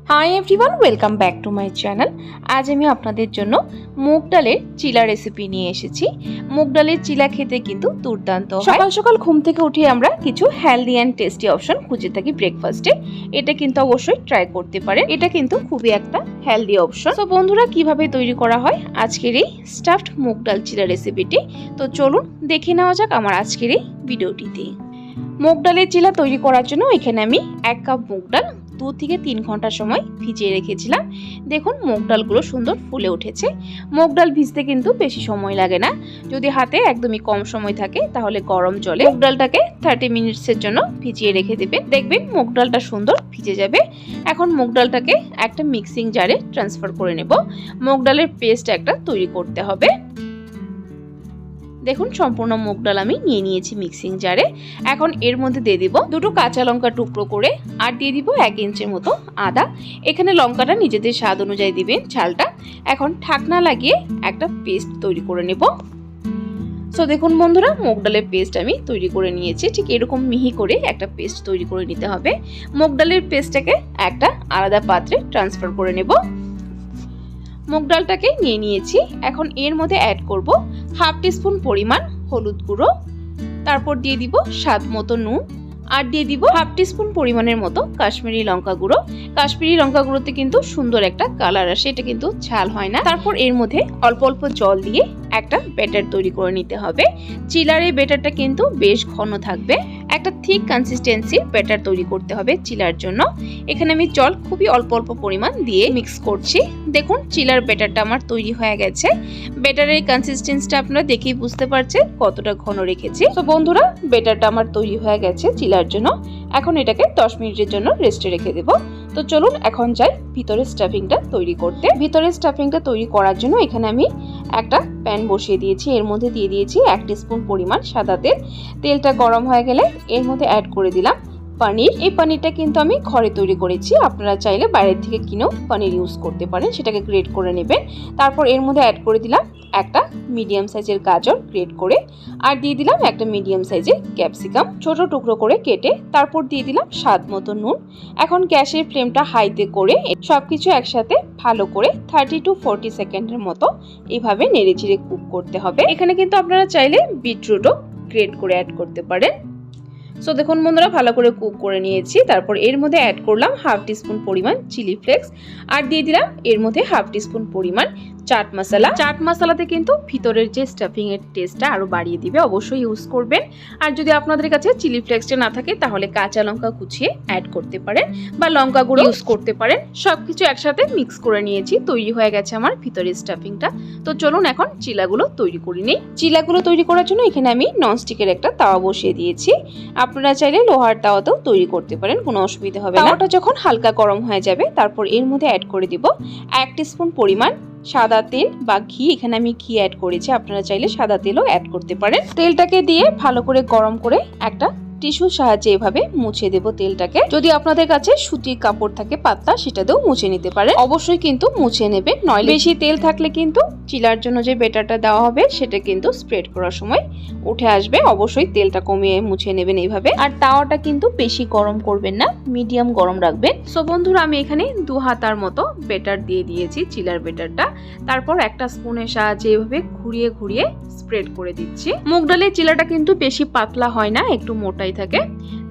Hi everyone, welcome back to my channel. আজ আমি আপনাদের জন্য মুগ ডালের চিলা রেসিপি নিয়ে এসেছি। মুগ ডালের চিলা খেতে কিন্তু দুর্দান্ত হয়। সকাল সকাল ঘুম থেকে উঠে আমরা কিছু হেলদি অ্যান্ড টেস্টি অপশন খুঁজে থাকি ব্রেকফাস্টে। এটা কিন্তু অবশ্যই ট্রাই করতে পারেন। এটা কিন্তু খুবই একটা হেলদি অপশন। তো বন্ধুরা, কিভাবে তৈরি করা হয় আজকের এই স্টাফড মুগ ডাল চিলা রেসিপিটি, তো চলুন দেখে নেওয়া যাক আমার আজকের এই ভিডিওটিতে। মুগ ডালের চিলা তৈরি করার জন্য এখানে আমি 1 কাপ মুগ ডাল 2 থেকে 3 ঘন্টা সময় ভিজিয়ে রেখেছিলাম। দেখুন মুগ ডালগুলো সুন্দর ফুলে উঠেছে। মুগ ডাল ভিজতে কিন্তু বেশি সময় লাগে না। যদি হাতে একদমই কম সময় থাকে তাহলে গরম জলে মুগ ডালটাকে 30 মিনিটসের জন্য ভিজিয়ে রেখে দেবেন। দেখবেন মুগ ডালটা সুন্দর ভিজে যাবে। এখন মুগ ডালটাকে একটা মিক্সিং জারে ট্রান্সফার করে নেব। মুগ ডালের পেস্ট একটা তৈরি করতে হবে। দেখুন সম্পূর্ণ মুগ ডাল আমি নিয়ে নিয়েছি মিক্সিং জারে। এখন এর মধ্যে দিয়ে দিব 2টো কাঁচা লঙ্কা টুকরো করে, আর দিয়ে দিব 1 ইঞ্চির মতো আদা। এখানে লঙ্কাটা নিজেদের স্বাদ অনুযায়ী দিবেন ঝালটা। এখন ঢাকনা লাগিয়ে একটা পেস্ট তৈরি করে নেব। সো দেখুন বন্ধুরা, মুগ ডালের পেস্ট আমি তৈরি করে নিয়েছি। ঠিক এরকম মিহি করে একটা পেস্ট তৈরি করে নিতে হবে। মুগ ডালের পেস্টটাকে একটা আলাদা পাত্রে ট্রান্সফার করে নেব। মুগ ডালটাকে নিয়ে নিয়েছি। এখন এর মধ্যে অ্যাড করব 1/2 টিস্পুন পরিমাণ হলুদ গুঁড়ো, তারপর দিয়ে দিব স্বাদ মতো নুন, আর দিয়ে দিব 1/2 টিস্পুন পরিমাণের মতো কাশ্মীরি লঙ্কা গুঁড়ো। কাশ্মীরি লঙ্কা গুঁড়োতে কিন্তু সুন্দর একটা কালার আসে, এটা কিন্তু ঝাল হয় না। তারপর এর মধ্যে অল্প অল্প জল দিয়ে একটা ব্যাটার তৈরি করে নিতে হবে। চিলার এই ব্যাটারটা কিন্তু বেশ ঘন থাকবে। একটা থিক কনসিস্টেন্সি ব্যাটার তৈরি করতে হবে চিলার জন্য। এখানে আমি জল খুবই অল্প অল্প পরিমাণ দিয়ে মিক্স করছি। দেখুন চিলার ব্যাটারটা আমার তৈরি হয়ে গেছে। ব্যাটারের কনসিস্টেন্সিটা আপনারা দেখেই বুঝতে পারছেন কতটা ঘন রেখেছি। তো বন্ধুরা, ব্যাটারটা আমার তৈরি হয়ে গেছে চিলার জন্য। এখন এটাকে 10 মিনিটের জন্য রেস্টে রেখে দেব। তো চলুন এখন যাই ভিতরে স্টাফিংটা তৈরি করতে। ভিতরে স্টাফিংটা তৈরি করার জন্য এখানে আমি একটা প্যান বসিয়ে দিয়েছি। এর মধ্যে দিয়ে দিয়েছি 1 টিস্পুন পরিমাণ সাদা তেল। তেলটা গরম হয়ে গেলে এর মধ্যে অ্যাড করে দিলাম পনির। এই পনিরটা কিন্তু আমি ঘরে তৈরি করেছি। আপনারা চাইলে বাইরের থেকে কিনেও পনির ইউজ করতে পারেন। সেটাকে গ্রেট করে নেবেন। তারপর এর মধ্যে অ্যাড করে দিলাম একটা মিডিয়াম সাইজের গাজর গ্রেট করে, আর দিয়ে দিলাম একটা মিডিয়াম সাইজের ক্যাপসিকাম ছোট টুকরো করে কেটে। তারপর দিয়ে দিলাম স্বাদ মতো নুন। এখন গ্যাসের ফ্লেমটা হাইতে করে সবকিছু একসাথে ভালো করে 30 to 40 সেকেন্ডের মতো এভাবে নেড়েচেড়ে কুক করতে হবে। এখানে কিন্তু আপনারা চাইলে বিটরুটও গ্রেট করে অ্যাড করতে পারেন। সো দেখুন বন্ধুরা, ভালো করে কুক করে নিয়েছি। তারপর এর মধ্যে অ্যাড করলাম 1/2 টিস্পুন পরিমাণ চিলি ফ্লেক্স, আর দিয়ে দিলাম এর মধ্যে 1/2 টিস্পুন পরিমাণ চাট মশলা। চাট মশলাতে কিন্তু ভিতরের যে স্টাফিং এর টেস্টটা আরো বাড়িয়ে দিবে, অবশ্যই ইউজ করবেন। আর যদি আপনাদের কাছে চিলি ফ্লেক্সটা না থাকে তাহলে কাঁচা লঙ্কা কুচিয়ে অ্যাড করতে পারেন, বা লঙ্কা গুঁড়ো ইউজ করতে পারেন। সবকিছু একসাথে মিক্স করে নিয়েছি। তৈরি হয়ে গেছে আমার ভিতরের স্টাফিংটা। তো চলুন এখন চিলাগুলো তৈরি করে নিই। চিলাগুলো তৈরি করার জন্য এখানে আমি ননস্টিকের একটা তাওয়া বসিয়ে দিয়েছি। আপনারা চাইলে লোহার তাওয়াতেও তৈরি করতে পারেন, কোনো অসুবিধা হবে না। তাওয়াটা যখন হালকা গরম হয়ে যাবে তারপর এর মধ্যে অ্যাড করে দিব 1 টিস্পুন পরিমাণ সাদা তেল বা ঘি। এখানে আমি ঘি অ্যাড করেছি, আপনারা চাইলে সাদা তেলও অ্যাড করতে পারেন। তেলটাকে দিয়ে ভালো করে গরম করে একটা টিস্যুর সাহায্যে এভাবে মুছে দেব তেলটাকে। যদি আপনাদের কাছে সুতির কাপড় থাকে পাতলা, সেটাতেও মুছে নিতে পারেন। অবশ্যই কিন্তু মুছে নেবেন, নইলে বেশি তেল থাকলে কিন্তু চিলার জন্য যে ব্যাটারটা দেওয়া হবে সেটা কিন্তু স্প্রেড করার সময় উঠে আসবে। অবশ্যই তেলটা কমিয়ে মুছে নেবেন এইভাবে। আর তাওয়াটা কিন্তু বেশি গরম করবেন না, মিডিয়াম গরম রাখবেন। সো বন্ধুরা, আমি এখানে 2 হাতার মতো ব্যাটার দিয়ে দিয়েছি চিলার ব্যাটারটা। তারপর একটা স্পুনের সাহায্যে এভাবে ঘুরিয়ে ঘুরিয়ে স্প্রেড করে দিচ্ছি। মুগ ডালের চিলাটা কিন্তু বেশি পাতলা হয় না, একটু মোটাই থাকে।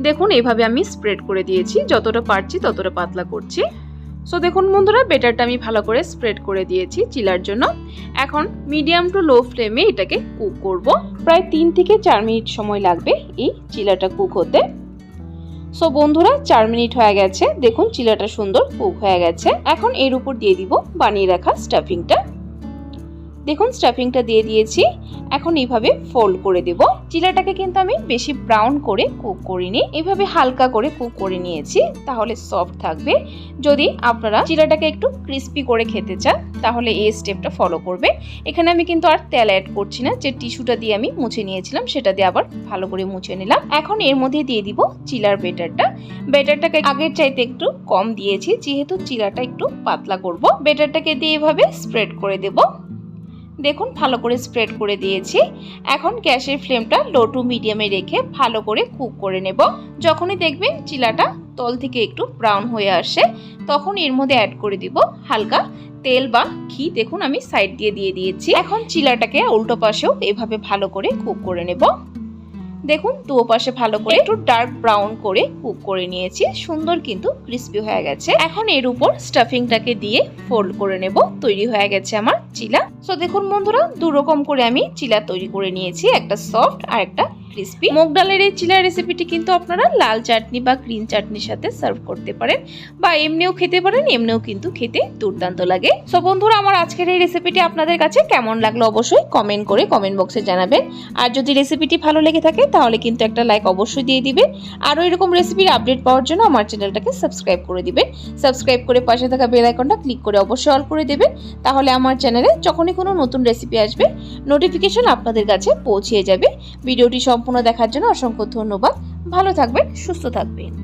দেখুন এইভাবে আমি স্প্রেড করে দিয়েছি, যতটা পারছি ততটা পাতলা করছি। সো দেখুন বন্ধুরা, ব্যাটারটা আমি ভালো করে স্প্রেড করে দিয়েছি চিলার জন্য। এখন মিডিয়াম টু লো ফ্লেমে এটাকে কুক করব। প্রায় 3 থেকে 4 মিনিট সময় লাগবে এই চিলাটা কুক হতে। সো বন্ধুরা, 4 মিনিট হয়ে গেছে। দেখুন চিলাটা সুন্দর কুক হয়ে গেছে। এখন এর উপর দিয়ে দিব বানিয়ে রাখা স্টাফিংটা। দেখুন স্টাফিংটা দিয়ে দিয়েছি। এখন এইভাবে ফোল্ড করে দেব। চিলাটাকে কিন্তু আমি বেশি ব্রাউন করে কুক করিনি, এইভাবে হালকা করে কুক করে নিয়েছি, তাহলে সফট থাকবে। যদি আপনারা চিলাটাকে একটু ক্রিস্পি করে খেতে চান তাহলে এই স্টেপটা ফলো করবে। এখানে আমি কিন্তু আর তেল অ্যাড করছি না। যে টিস্যুটা দিয়ে আমি মুছে নিয়েছিলাম সেটা দিয়ে আবার ভালো করে মুছে নিলাম। এখন এর মধ্যে দিয়ে দিব চিলার ব্যাটারটা। ব্যাটারটাকে আগের চাইতে একটু কম দিয়েছি, যেহেতু চিলাটা একটু পাতলা করব। ব্যাটারটাকে দিয়ে এভাবে স্প্রেড করে দেব। দেখুন ভালো করে স্প্রেড করে দিয়েছি। এখন গ্যাসের ফ্লেমটা লো টু মিডিয়ামে রেখে ভালো করে কুক করে নেব। যখনই দেখবেন চিলাটা তল থেকে একটু ব্রাউন হয়ে আসে তখন এর মধ্যে অ্যাড করে দিব হালকা তেল বা ঘি। দেখুন আমি সাইড দিয়ে দিয়েছি। এখন চিলাটাকে উল্টো পাশেও এভাবে ভালো করে কুক করে নেব। দেখুন দু পাশে ভালো করে একটু ডার্ক ব্রাউন করে কুক করে নিয়েছি, সুন্দর কিন্তু ক্রিস্পি হয়ে গেছে। এখন এর উপর স্টাফিংটাকে দিয়ে ফোল্ড করে নেব। তৈরি হয়ে গেছে আমার চিলা। সো দেখুন বন্ধুরা, দু রকম করে আমি চিলা তৈরি করে নিয়েছি, একটা সফট আর একটা ক্রিস্পি। মুগ ডালের এই চিলা রেসিপিটি কিন্তু আপনারা লাল চাটনি বা গ্রিন চাটনির সাথে সার্ভ করতে পারেন বা এমনিও খেতে পারেন, এমনিও কিন্তু খেতে দুর্দান্ত লাগে। সো বন্ধুরা, আমার আজকের এই রেসিপিটি আপনাদের কাছে কেমন লাগলো অবশ্যই কমেন্ট করে কমেন্ট বক্সে জানাবেন। আর যদি রেসিপিটি ভালো লেগে থাকে তাহলে কিন্তু একটা লাইক অবশ্যই দিয়ে দিবেন। আরও এরকম রেসিপির আপডেট পাওয়ার জন্য আমার চ্যানেলটাকে সাবস্ক্রাইব করে দিবেন। সাবস্ক্রাইব করে পাশে থাকা বেল আইকনটা ক্লিক করে অবশ্যই অল করে দেবেন। তাহলে আমার চ্যানেলে যখনই কোনো নতুন রেসিপি আসবে নোটিফিকেশন আপনাদের কাছে পৌঁছে যাবে। ভিডিওটি সম্পূর্ণ দেখার জন্য অসংখ্য ধন্যবাদ। ভালো থাকবেন, সুস্থ থাকবেন।